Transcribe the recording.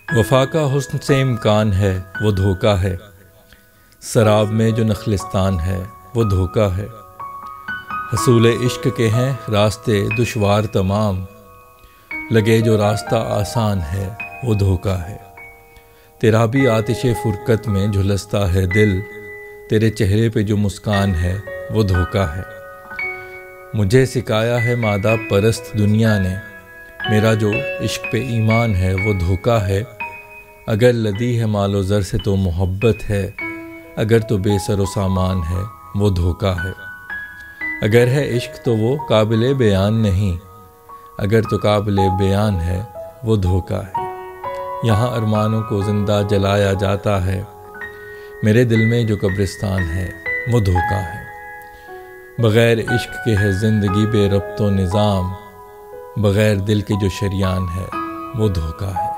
वफा का हुस्न से इम्कान है वो धोखा है। शराब में जो नखलिस्तान है वो धोखा है। हसूल इश्क के हैं रास्ते दुश्वार तमाम, लगे जो रास्ता आसान है वो धोखा है। तेरा भी आतिशे फुरकत में झुलसता है दिल, तेरे चेहरे पे जो मुस्कान है वो धोखा है। मुझे सिखाया है मादा परस्त दुनिया ने, मेरा जो इश्क पे ईमान है वो धोखा है। अगर लदी है मालो ज़र से तो मोहब्बत है, अगर तो बेसरो सामान है वो धोखा है। अगर है इश्क तो वो काबिले बयान नहीं, अगर तो काबिले बयान है वो धोखा है। यहाँ अरमानों को ज़िंदा जलाया जाता है, मेरे दिल में जो कब्रिस्तान है वो धोखा है। बग़ैर इश्क के है ज़िंदगी बेरब्तो निज़ाम, बग़ैर दिल के जो शरियान है वो धोखा है।